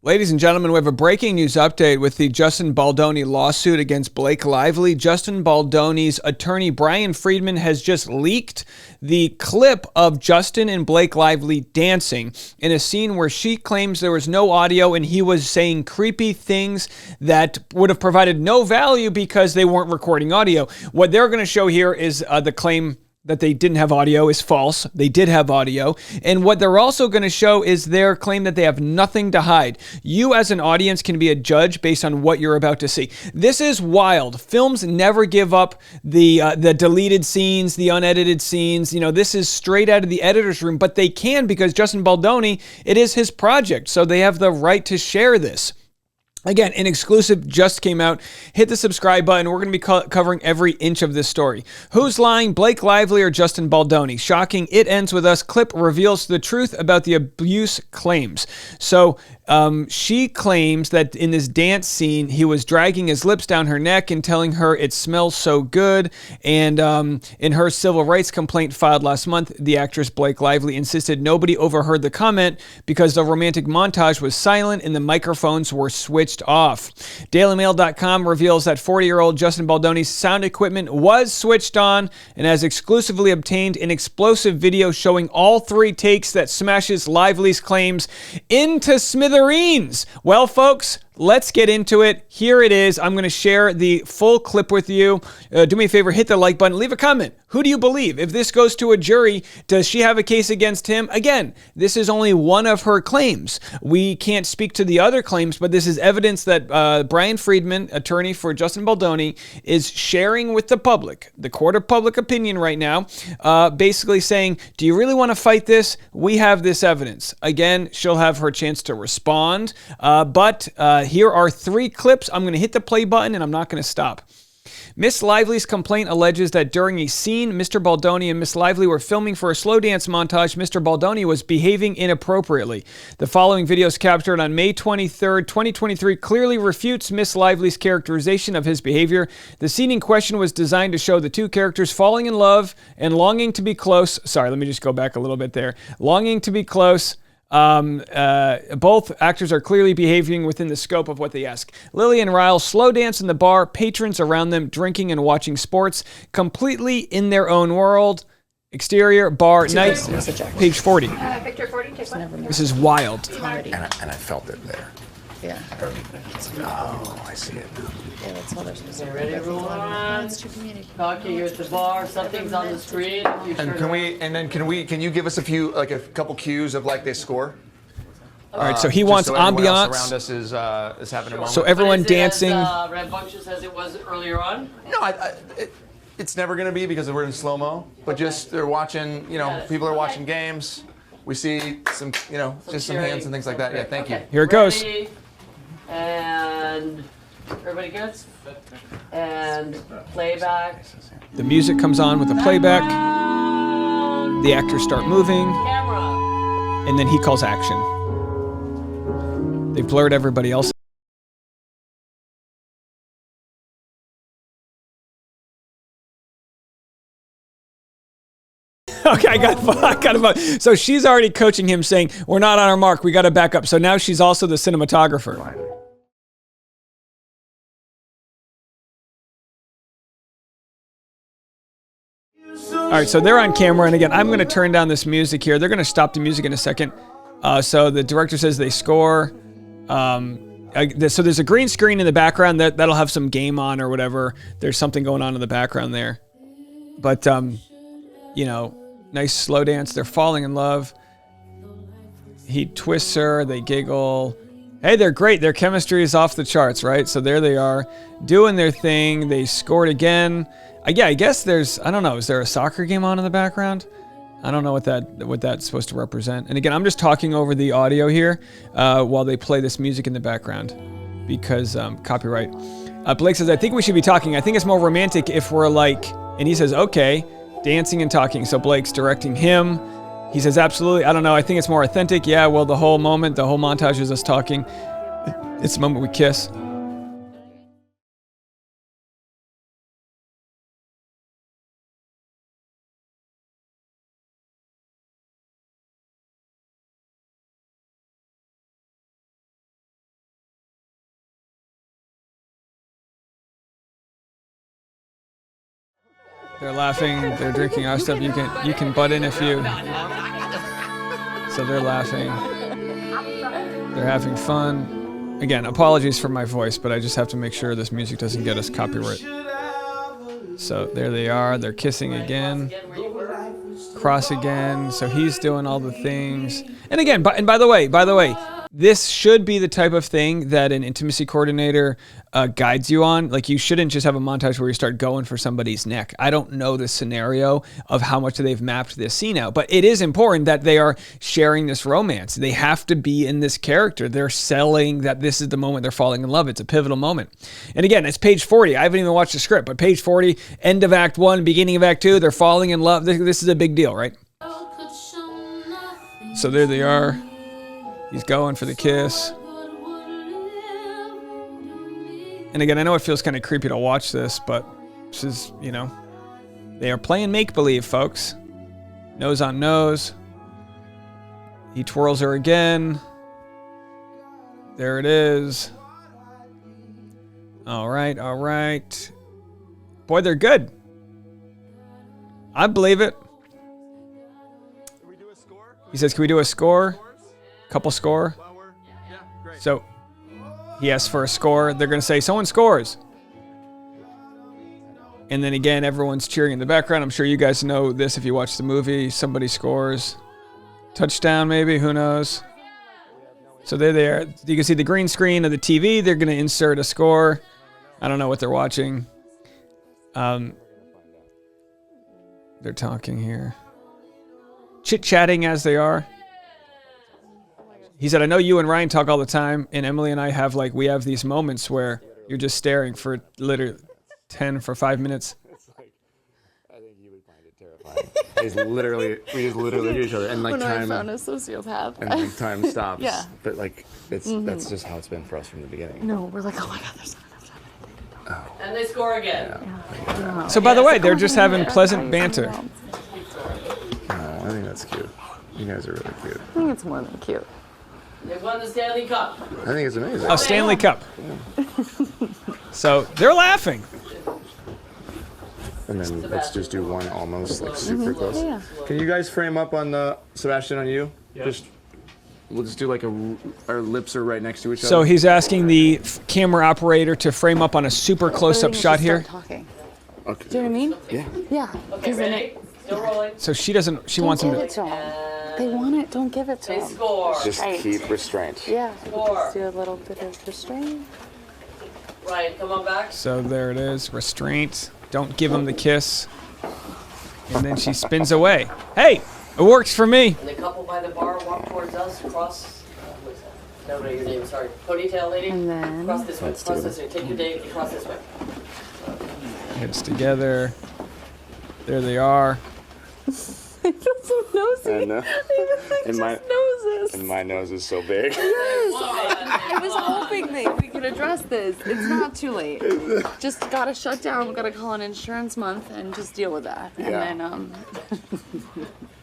Ladies and gentlemen, we have a breaking news update with the Justin Baldoni lawsuit against Blake Lively. Justin Baldoni's attorney, Brian Friedman, has just leaked the clip of Justin and Blake Lively dancing in a scene where she claims there was no audio and he was saying creepy things that would have provided no value because they weren't recording audio. What they're going to show here is the claim that they didn't have audio is false. They did have audio. And what they're also going to show is their claim that they have nothing to hide. You as an audience can be a judge based on what you're about to see. This is wild. Films never give up the deleted scenes, the unedited scenes. You know, this is straight out of the editor's room, but they can because Justin Baldoni, it is his project. So they have the right to share this. Again, an exclusive just came out. Hit the subscribe button. We're going to be covering every inch of this story. Who's lying, Blake Lively or Justin Baldoni? Shocking. It ends with us. Clip reveals the truth about the abuse claims. So she claims that in this dance scene, he was dragging his lips down her neck and telling her it smells so good. And in her civil rights complaint filed last month, the actress Blake Lively insisted nobody overheard the comment because the romantic montage was silent and the microphones were switched off. DailyMail.com reveals that 40-year-old Justin Baldoni's sound equipment was switched on and has exclusively obtained an explosive video showing all 3 takes that smashes Lively's claims into smithereens. Well, folks, let's get into it. Here it is. I'm going to share the full clip with you. Do me a favor, hit the like button, leave a comment. Who do you believe? If this goes to a jury, does she have a case against him? Again, this is only one of her claims. We can't speak to the other claims, but this is evidence that Brian Friedman, attorney for Justin Baldoni, is sharing with the public, the court of public opinion right now, basically saying, do you really want to fight this? We have this evidence. Again, she'll have her chance to respond, but here are 3 clips. I'm going to hit the play button and I'm not going to stop. Miss Lively's complaint alleges that during a scene, Mr. Baldoni and Miss Lively were filming for a slow dance montage. Mr. Baldoni was behaving inappropriately. The following videos captured on May 23rd, 2023 clearly refutes Miss Lively's characterization of his behavior. The scene in question was designed to show the 2 characters falling in love and longing to be close. Sorry, let me just go back a little bit there. Longing to be close. Both actors are clearly behaving within the scope of what they ask. Lily and Ryle slow dance in the bar, patrons around them drinking and watching sports, completely in their own world. Exterior, bar, night, page 40. Victor 40, take one. This is wild. And I felt it there. Yeah. Oh, I see it now. Yeah, that's all they're supposed to do. Ready, everyone? It's too community. Okay, you're at the bar, something's on the screen. And can you give us a couple cues of like they score? All right, so he wants so everyone else ambiance. around us is having a moment. So everyone But is it dancing. As rambunctious as it was earlier on? No, it's never going to be because we're in slow-mo, but just they're watching, people are watching games. We see some, just some hands and things like that. Yeah, thank you. Here it goes. Ready, and everybody good? And playback. The music comes on with the playback. The actors start moving, Camera. and then he calls action. They've blurred everybody else. Okay, I got him. So she's already coaching him, saying, we're not on our mark, we got to back up. So now she's also the cinematographer. All right, so they're on camera, and again, I'm going to turn down this music here. They're going to stop the music in a second. So the director says they score. So there's a green screen in the background that'll have some game on or whatever. There's something going on in the background there. But, nice slow dance. They're falling in love. He twists her. They giggle. Hey, they're great. Their chemistry is off the charts, right? So there they are doing their thing. They scored again. Yeah, I guess I don't know. Is there a soccer game on in the background? I don't know what that's supposed to represent. And again, I'm just talking over the audio here while they play this music in the background because copyright. Blake says, I think we should be talking. I think it's more romantic if we're and he says, okay, dancing and talking. So Blake's directing him. He says, absolutely. I don't know. I think it's more authentic. Yeah, well, the whole montage is us talking. It's the moment we kiss. They're laughing. They're drinking our stuff. You can butt in if you. So they're laughing. They're having fun. Again, apologies for my voice, but I just have to make sure this music doesn't get us copyright. So there they are. They're kissing again. Cross again. So he's doing all the things. And again, by the way, this should be the type of thing that an intimacy coordinator guides you on. Like, you shouldn't just have a montage where you start going for somebody's neck. I don't know the scenario of how much they've mapped this scene out, but it is important that they are sharing this romance. They have to be in this character. They're selling that this is the moment they're falling in love. It's a pivotal moment. And again, it's page 40. I haven't even watched the script, but page 40, end of Act 1, beginning of Act 2, they're falling in love. This is a big deal, right? So there they are. He's going for the kiss. And again, I know it feels kind of creepy to watch this, but this is, you know, they are playing make-believe, folks. Nose on nose. He twirls her again. There it is. All right, all right. Boy, they're good. I believe it. He says, can we do a score? Couple score. So he asks for a score. They're going to say, someone scores. And then again, everyone's cheering in the background. I'm sure you guys know this if you watch the movie. Somebody scores. Touchdown, maybe. Who knows? So they're there. You can see the green screen of the TV. They're going to insert a score. I don't know what they're watching. They're talking here. Chit-chatting as they are. He said, I know you and Ryan talk all the time, and Emily and I have, like, we have these moments where you're just staring for literally 5 minutes. It's like, I think you would find it terrifying. We just literally hear each other, and like when time. I found a sociopath. And like time stops. Yeah. But like, that's just how it's been for us from the beginning. No, we're like, oh my God, there's not enough time. And they score again. Yeah. So, by the way, they're just having pleasant banter. I think that's cute. You guys are really cute. I think it's more than cute. They won the Stanley Cup. I think it's amazing. Oh, Stanley Cup. So they're laughing. And then let's just do one almost like super close. Yeah. Can you guys frame up on the Sebastian on you? Yeah. We'll just do like our lips are right next to each other. So he's asking the camera operator to frame up on a super close-up shot here. Talking. Okay. Do you know what I mean? Yeah. Yeah. Okay, ready? Still rolling. So she wants him Give it to. to them. They want it. Don't give it to They them. score. Just Right. keep restraint. Yeah. Score. Just do a little bit of restraint. Ryan, come on back. So there it is. Restraint. Don't give him the kiss. And then she spins away. Hey, it works for me. And the couple by the bar walk towards us, cross. What's that? No, your name, sorry. Ponytail lady. And then- Cross this way, cross this way. Take your date and cross this way. Heads together. There they are. They feel so nosy. I know. They And my- just noses. And my nose is so big. I was hoping that we could address this. It's not too late. Just gotta shut down. We gotta call an insurance month and just deal with that. And Yeah. then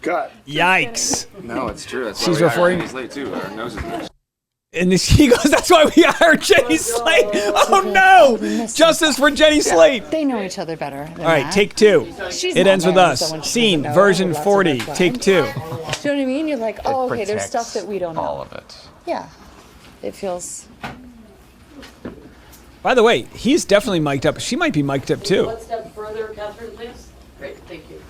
Cut. Yikes. No, it's true. That's She's why referring- He's late too. Our noses. And he goes, that's why we hired Jenny Slate. Oh no! Justice for Jenny Slate. They know each other better than All right, that. take two. She's It not ends with married, us. so when she Scene, doesn't know, version lots of 40, red flags. take two. Do you know what I mean? You're like, oh, okay, there's stuff that we don't know. All of it. Yeah. It feels... By the way, he's definitely mic'd up. She might be mic'd up too. One step further, Catherine, please. Great, thank you.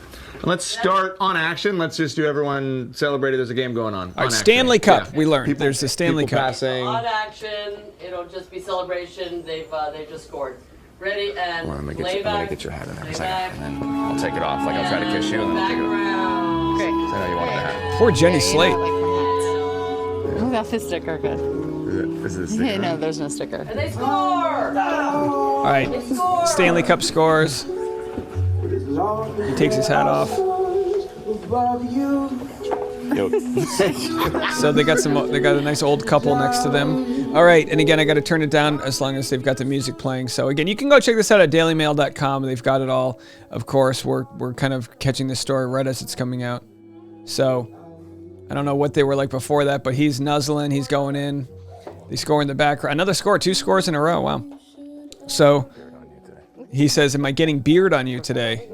Let's start on action. Let's just do everyone celebrate it. There's a game going on. All right, Stanley Cup, we learned. People- There's the Stanley people Cup. Passing. On action, it'll just be celebration. They've just scored. Ready and Well, let lay me back. get your hat in there a lay second, back, and then I'll take it off. Like I'll try to kiss you, and then I'll take it off. background. Great. 'Cause I know you wanted the hat. Poor Jenny Yeah, Slate. I like my hats. Without the sticker, good. Is it a sticker? No, there's no sticker. And they score. All right, They score. Stanley Cup scores. He takes his hat off. Yo. So they got a nice old couple next to them. All right, and again, I got to turn it down as long as they've got the music playing. So again, you can go check this out at dailymail.com. They've got it all. Of course, we're kind of catching this story right as it's coming out. So I don't know what they were like before that, but he's nuzzling, he's going in. They score in the background. Another score, 2 scores in a row. Wow. So he says, "Am I getting beard on you today?"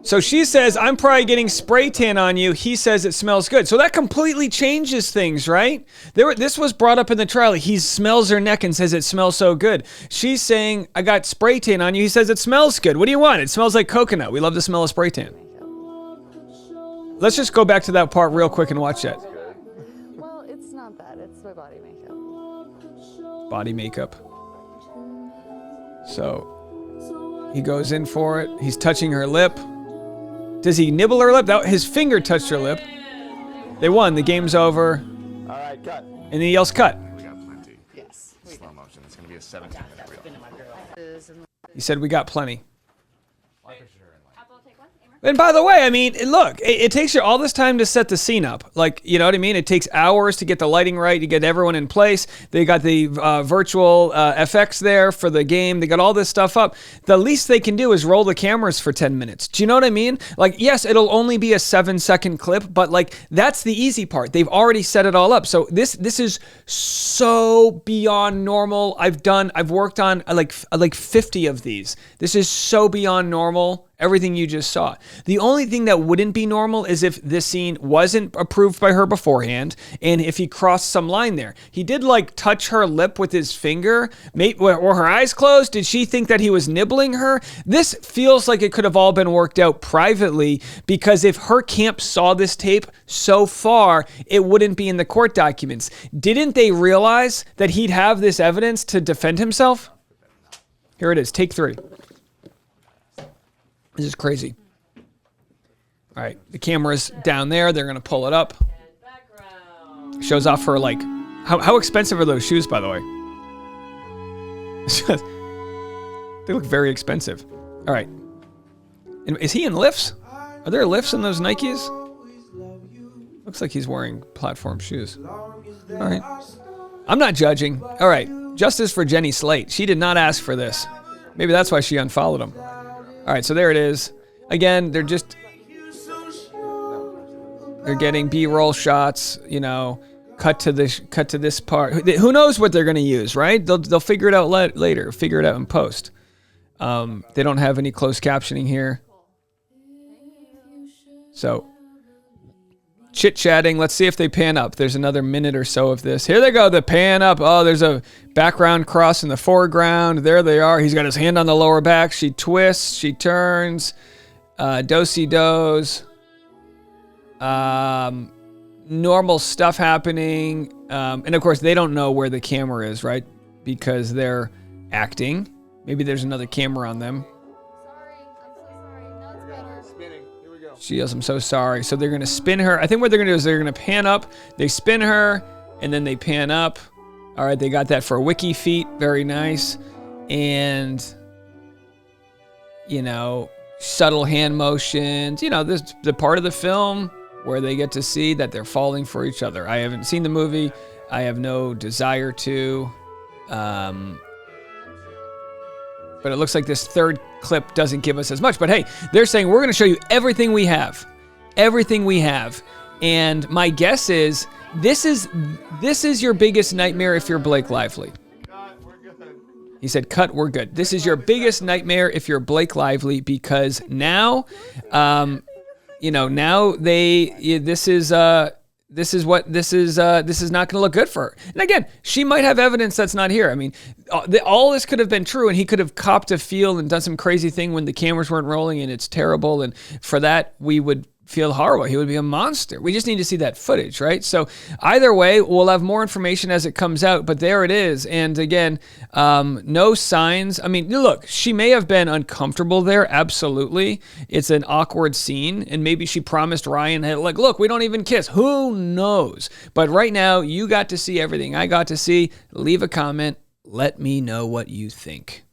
So she says, I'm probably getting spray tan on you. He says it smells good. So that completely changes things, right? This was brought up in the trial. He smells her neck and says it smells so good. She's saying, I got spray tan on you. He says it smells good. What do you want? It smells like coconut. We love the smell of spray tan. Let's just go back to that part real quick and watch that. Well, it's not that. It's my body makeup. Body makeup. So he goes in for it. He's touching her lip. Does he nibble her lip? His finger touched her lip. They won. The game's over. All right, cut. And he yells, cut. We got plenty. Yes. Slow motion. It's going to be a 17-minute reel. He said, we got plenty. And by the way, I mean, look, it takes you all this time to set the scene up. Like, you know what I mean? It takes hours to get the lighting right, to get everyone in place. They got the virtual FX there for the game. They got all this stuff up. The least they can do is roll the cameras for 10 minutes. Do you know what I mean? Like, yes, it'll only be a 7-second clip, but like, that's the easy part. They've already set it all up. So this is so beyond normal. I've worked on like 50 of these. This is so beyond normal. Everything you just saw. The only thing that wouldn't be normal is if this scene wasn't approved by her beforehand, and if he crossed some line there. He did like touch her lip with his finger. Were her eyes closed? Did she think that he was nibbling her? This feels like it could have all been worked out privately, because if her camp saw this tape so far, it wouldn't be in the court documents. Didn't they realize that he'd have this evidence to defend himself? Here it is, take 3. This is crazy. All right, the camera's down there. They're going to pull it up. Shows off her, like, how expensive are those shoes, by the way? They look very expensive. All right. And is he in lifts? Are there lifts in those Nikes? Looks like he's wearing platform shoes. All right. I'm not judging. All right. Justice for Jenny Slate. She did not ask for this. Maybe that's why she unfollowed him. All right, so there it is. Again, they're getting B-roll shots, you know, cut to this part. Who knows what they're going to use, right? They'll figure it out later, figure it out in post. They don't have any closed captioning here. So, chit-chatting. Let's see if they pan up. There's another minute or so of this. Here they go, the pan up. Oh, there's a background cross in the foreground. There they are. He's got his hand on the lower back. She twists. She turns. Do-si-dos. Normal stuff happening. And, of course, they don't know where the camera is, right? Because they're acting. Maybe there's another camera on them. She yells, I'm so sorry. So they're going to spin her. I think what they're going to do is they're going to pan up. They spin her, and then they pan up. All right, they got that for wiki feet. Very nice. And, you know, subtle hand motions. You know, this the part of the film where they get to see that they're falling for each other. I haven't seen the movie. I have no desire to. But it looks like this third clip doesn't give us as much. But hey, they're saying we're going to show you everything we have. Everything we have. And my guess is this is your biggest nightmare if you're Blake Lively. He said, cut, we're good. This is your biggest nightmare if you're Blake Lively, because now, now this is not going to look good for her. And again, she might have evidence that's not here. I mean, all this could have been true, and he could have copped a feel and done some crazy thing when the cameras weren't rolling, and it's terrible. And for that, we would feel horrible. He would be a monster. We just need to see that footage, right? So either way, we'll have more information as it comes out, but there it is. And again, no signs. I mean, look, she may have been uncomfortable there. Absolutely. It's an awkward scene. And maybe she promised Ryan, hey, like, look, we don't even kiss. Who knows? But right now, you got to see everything I got to see. Leave a comment. Let me know what you think.